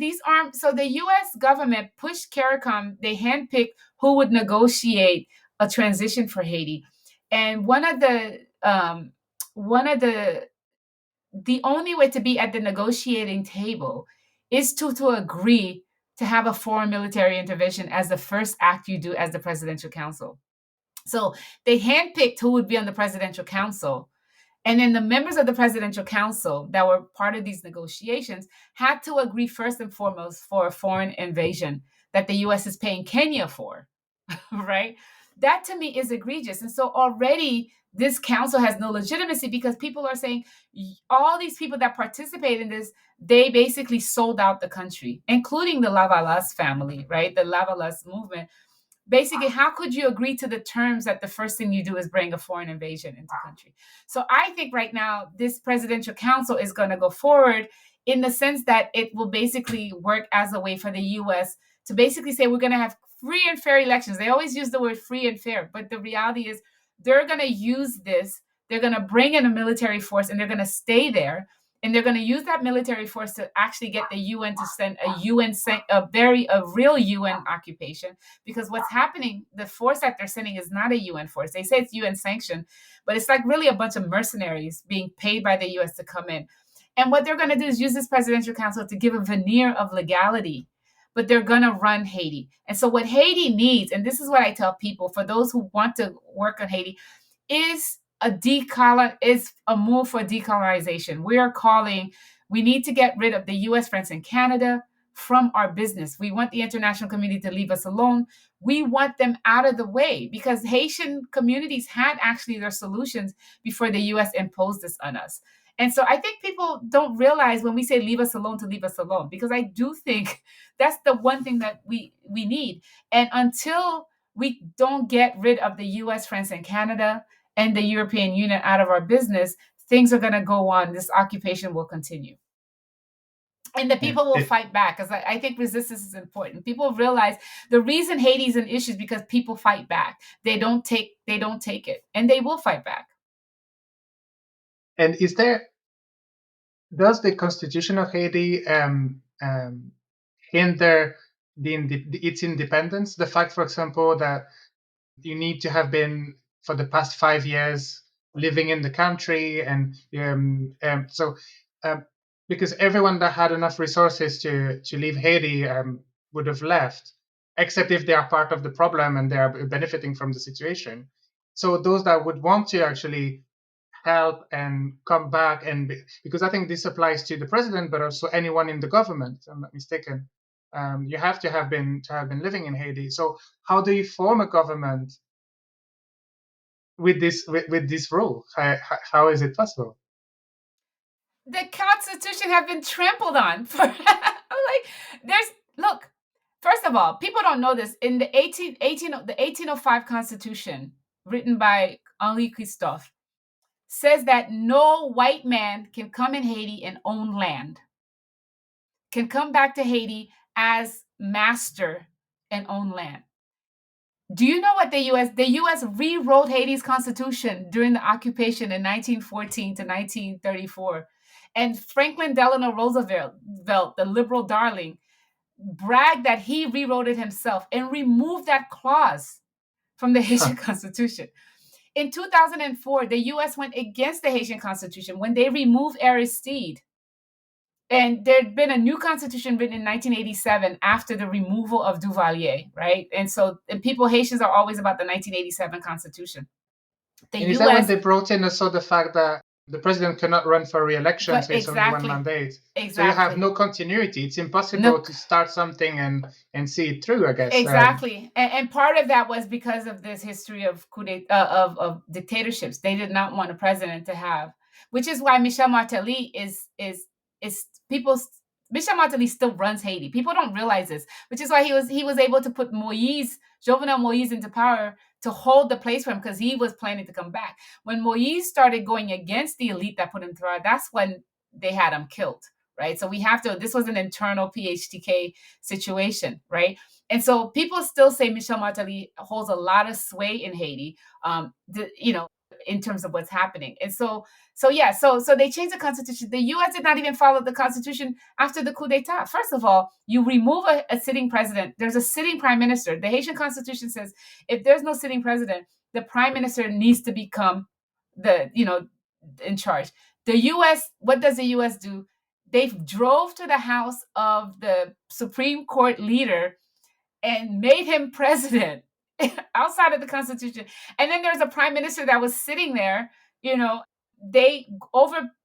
so the US government pushed CARICOM, they handpicked who would negotiate a transition for Haiti. And the only way to be at the negotiating table is to agree to have a foreign military intervention as the first act you do as the presidential council. So they handpicked who would be on the presidential council. And then the members of the presidential council that were part of these negotiations had to agree first and foremost for a foreign invasion that the US is paying Kenya for, right? That to me is egregious. And so already this council has no legitimacy because people are saying all these people that participate in this, they basically sold out the country, including the Lavalas family, right? The Lavalas movement. Basically, how could you agree to the terms that the first thing you do is bring a foreign invasion into the country? So I think right now this presidential council is going to go forward in the sense that it will basically work as a way for the US to basically say we're going to have free and fair elections. They always use the word free and fair, but the reality is they're going to use this. They're going to bring in a military force and they're going to stay there. And they're going to use that military force to actually get the UN to send a real UN occupation. Because what's happening, the force that they're sending is not a UN force. They say it's UN sanctioned, but it's like really a bunch of mercenaries being paid by the US to come in. And what they're going to do is use this presidential council to give a veneer of legality, but they're going to run Haiti. And so what Haiti needs, and this is what I tell people, for those who want to work on Haiti, is a move for decolonization. We need to get rid of the US, France, and Canada from our business. We want the international community to leave us alone. We want them out of the way because Haitian communities had actually their solutions before the US imposed this on us. And so I think people don't realize when we say leave us alone to leave us alone, because I do think that's the one thing that we need. And until we don't get rid of the US, France, and Canada and the European Union out of our business, things are going to go on. This occupation will continue. And the people will fight back because I think resistance is important. People realize the reason Haiti's an issue is because people fight back. They don't take it, and they will fight back. And does the Constitution of Haiti hinder its independence? The fact, for example, that you need to have been for the past 5 years living in the country, and because everyone that had enough resources to leave Haiti would have left, except if they are part of the problem and they are benefiting from the situation. So those that would want to actually help and come back, and because I think this applies to the president, but also anyone in the government, if I'm not mistaken. You have to have been living in Haiti. So how do you form a government with this rule? How is it possible? The Constitution have been trampled on for look. First of all, people don't know this. In the 1805 Constitution, written by Henri Christophe, says that no white man can come in Haiti and own land, can come back to Haiti as master and own land. Do you know what the US rewrote Haiti's constitution during the occupation in 1914 to 1934? And Franklin Delano Roosevelt, the liberal darling, bragged that he rewrote it himself and removed that clause from the Haitian Constitution. In 2004, the US went against the Haitian Constitution when they removed Aristide And there'd been a new constitution written in 1987 after the removal of Duvalier, right? And so, and people, Haitians are always about the 1987 constitution. The And is that when U.S. they brought in also the fact that the president cannot run for re-election, But so it's only one exactly, mandate? So you have exactly. no continuity. It's impossible No, to start something and see it through, I guess. exactly. And part of that was because of this history of of dictatorships. They did not want a president to have, which is why Michel Martelly is people. Michel Martelly still runs Haiti. People don't realize this, which is why he was able to put Jovenel Moise into power to hold the place for him, because he was planning to come back. When Moise started going against the elite that put him through, that's when they had him killed, right? So we have to. This was an internal PHTK situation, right? And so people still say Michel Martelly holds a lot of sway in Haiti, in terms of what's happening. And so they changed the constitution. The U.S. did not even follow the constitution after the coup d'état. First of all, you remove a sitting president. There's a sitting prime minister. The Haitian constitution says if there's no sitting president, the prime minister needs to become in charge. The U.S. What does the U.S. do? They drove to the house of the Supreme Court leader and made him president outside of the Constitution. And then there's a prime minister that was sitting there, you know, they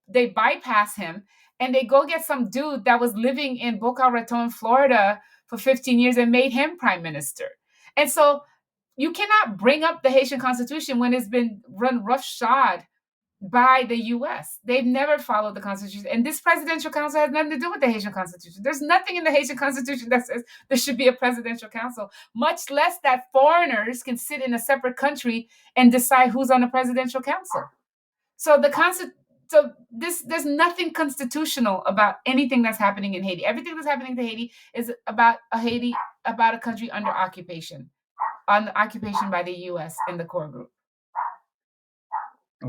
they bypass him and they go get some dude that was living in Boca Raton, Florida for 15 years and made him prime minister. And so you cannot bring up the Haitian Constitution when it's been run roughshod by the US. They've never followed the Constitution. And this presidential council has nothing to do with the Haitian Constitution. There's nothing in the Haitian Constitution that says there should be a presidential council, much less that foreigners can sit in a separate country and decide who's on the presidential council. So there's nothing constitutional about anything that's happening in Haiti. Everything that's happening to Haiti is about about a country under occupation, on the occupation by the US and the core group.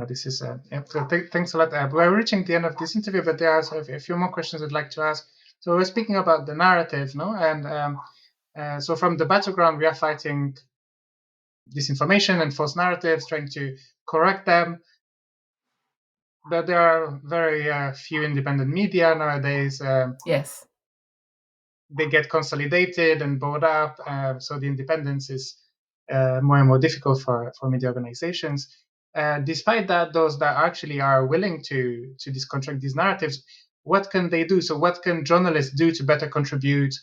This is so thanks a lot. We're reaching the end of this interview, but there are a few more questions I'd like to ask. So we're speaking about the narrative, no? And so from the battleground, we are fighting disinformation and false narratives, trying to correct them. But there are very few independent media nowadays. Yes. They get consolidated and bought up, so the independence is more and more difficult for media organizations. Despite that, those that actually are willing to disconstruct these narratives, what can they do? So what can journalists do to better contribute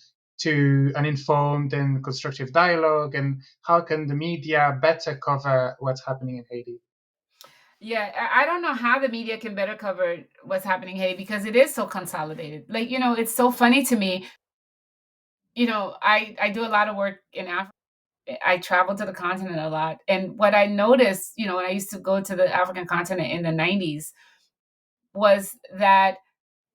to an informed and constructive dialogue? And how can the media better cover what's happening in Haiti? Yeah, I don't know how the media can better cover what's happening in Haiti because it is so consolidated. Like, it's so funny to me. I do a lot of work in Africa. I travel to the continent a lot. And what I noticed, when I used to go to the African continent in the 90s, was that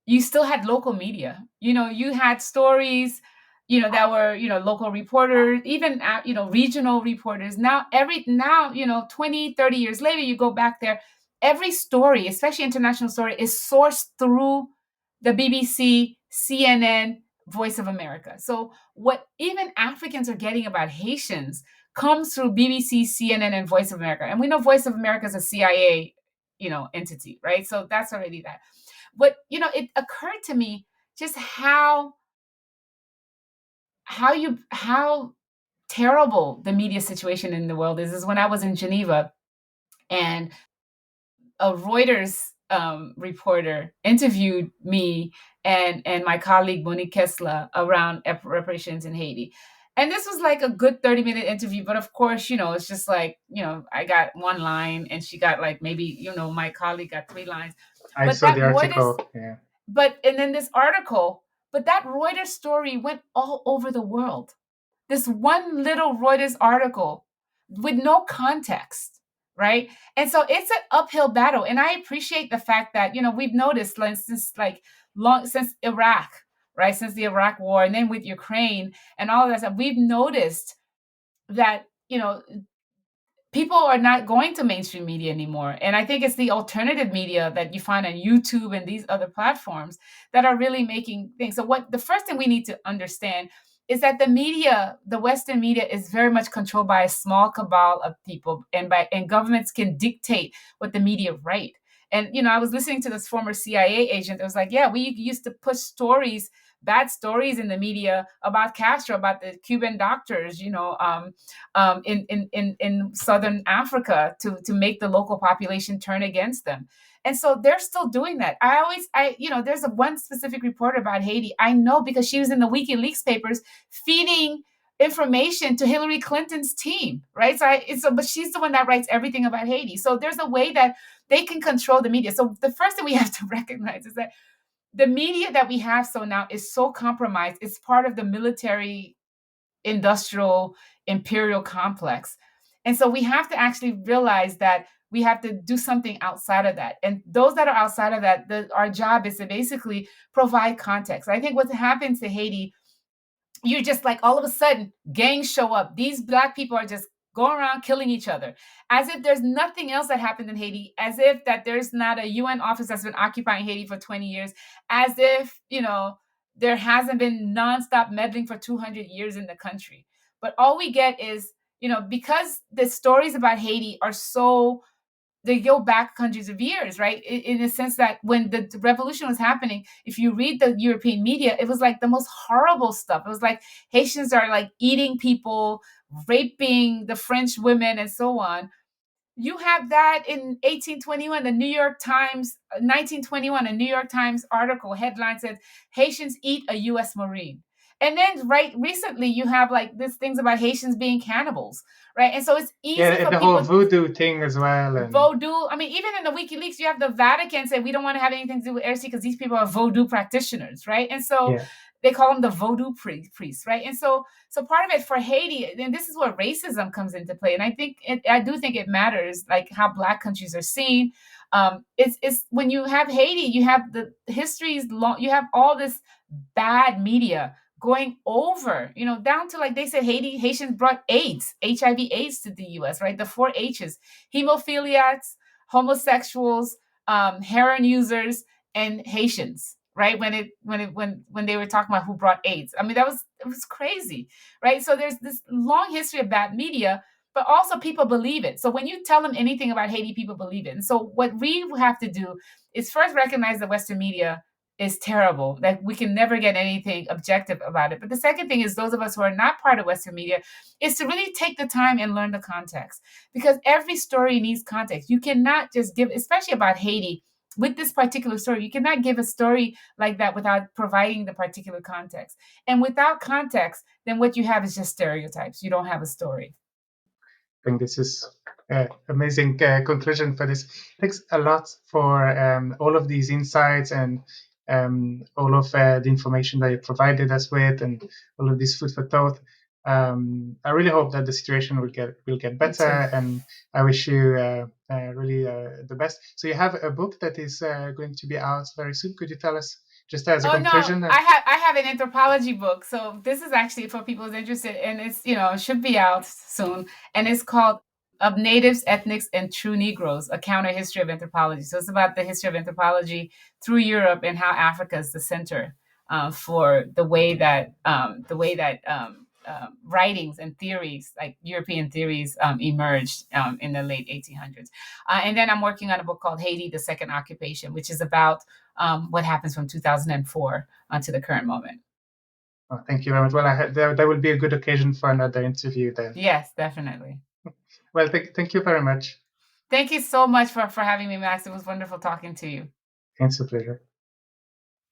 you still had local media. You had stories, that were, local reporters, even, regional reporters. Now, 20, 30 years later, you go back there, every story, especially international story, is sourced through the BBC, CNN, Voice of America. So what even Africans are getting about Haitians comes through BBC, CNN, and Voice of America. And we know Voice of America is a CIA, entity, right? So that's already that. But it occurred to me just how terrible the media situation in the world is when I was in Geneva and a Reuters reporter interviewed me and my colleague Monique Kessler around reparations in Haiti. And this was like a good 30-minute interview, but of course, it's just like, I got one line and she got like maybe, my colleague got 3 lines. I But saw that the article. Yeah. and then this article, but that Reuters story went all over the world. This one little Reuters article with no context, right? And so it's an uphill battle. And I appreciate the fact that, we've noticed since Iraq, right? Since the Iraq war and then with Ukraine and all of that stuff, we've noticed that, people are not going to mainstream media anymore. And I think it's the alternative media that you find on YouTube and these other platforms that are really making things. So the first thing we need to understand is that the media, the Western media, is very much controlled by a small cabal of people, and governments can dictate what the media write. And I was listening to this former CIA agent. It was like, yeah, we used to push stories, bad stories in the media about Castro, about the Cuban doctors, in southern Africa to make the local population turn against them. And so they're still doing that. There's one specific reporter about Haiti I know, because she was in the WikiLeaks papers feeding information to Hillary Clinton's team, right? But she's the one that writes everything about Haiti. So there's a way that they can control the media. So the first thing we have to recognize is that the media that we have so now is so compromised. It's part of the military, industrial, imperial complex. And so we have to actually realize that we have to do something outside of that. And those that are outside of that, our job is to basically provide context. I think what happens to Haiti, you're just like, all of a sudden gangs show up, these Black people are just going around killing each other, as if there's nothing else that happened in Haiti, as if that there's not a UN office that's been occupying Haiti for 20 years, as if there hasn't been nonstop meddling for 200 years in the country. But all we get is, because the stories about Haiti are so, they go back hundreds of years, right? In the sense that when the revolution was happening, if you read the European media, it was like the most horrible stuff. It was like Haitians are like eating people, raping the French women, and so on. You have that in 1821, the New York Times, 1921, a New York Times article headline says Haitians eat a U.S. Marine. And then right recently, you have like these things about Haitians being cannibals, right? And so it's easy Yeah, for the whole people. voodoo thing as well. And Voodoo. I mean, even in the WikiLeaks, you have the Vatican say we don't want to have anything to do with heresy because these people are voodoo practitioners, right? And so yeah, they call them the voodoo priests, right? And so part of it for Haiti, and this is where racism comes into play. And I do think it matters, like how Black countries are seen. It's when you have Haiti, you have the history's long, you have all this bad media going over, down to, like they said, Haitians brought AIDS, HIV/AIDS to the U.S., right? The 4 H's: hemophiliacs, homosexuals, heroin users, and Haitians, right? When they were talking about who brought AIDS, I mean, it was crazy, right? So there's this long history of bad media, but also people believe it. So when you tell them anything about Haiti, people believe it. And so what we have to do is first recognize that Western media is terrible, that we can never get anything objective about it. But the second thing is, those of us who are not part of Western media, is to really take the time and learn the context, because every story needs context. You cannot just give, especially about Haiti, with this particular story, you cannot give a story like that without providing the particular context. And without context, then what you have is just stereotypes. You don't have a story. I think this is an amazing conclusion for this. Thanks a lot for all of these insights and all of the information that you provided us with, and all of this food for thought. I really hope that the situation will get better, and I wish you really the best. So you have a book that is going to be out very soon. Could you tell us, just as a conclusion? No, I have an anthropology book. So this is actually for people who's interested, and it's should be out soon. And it's called "Of Natives, Ethnics, and True Negroes: A Counter History of Anthropology." So it's about the history of anthropology through Europe and how Africa is the center for the way that writings and theories, like European theories, emerged in the late 1800s. And then I'm working on a book called Haiti: The Second Occupation, which is about what happens from 2004 to the current moment. Oh, thank you very much. Well, there will be a good occasion for another interview then. Yes, definitely. Well, thank you very much. Thank you so much for having me, Max. It was wonderful talking to you. It's a pleasure.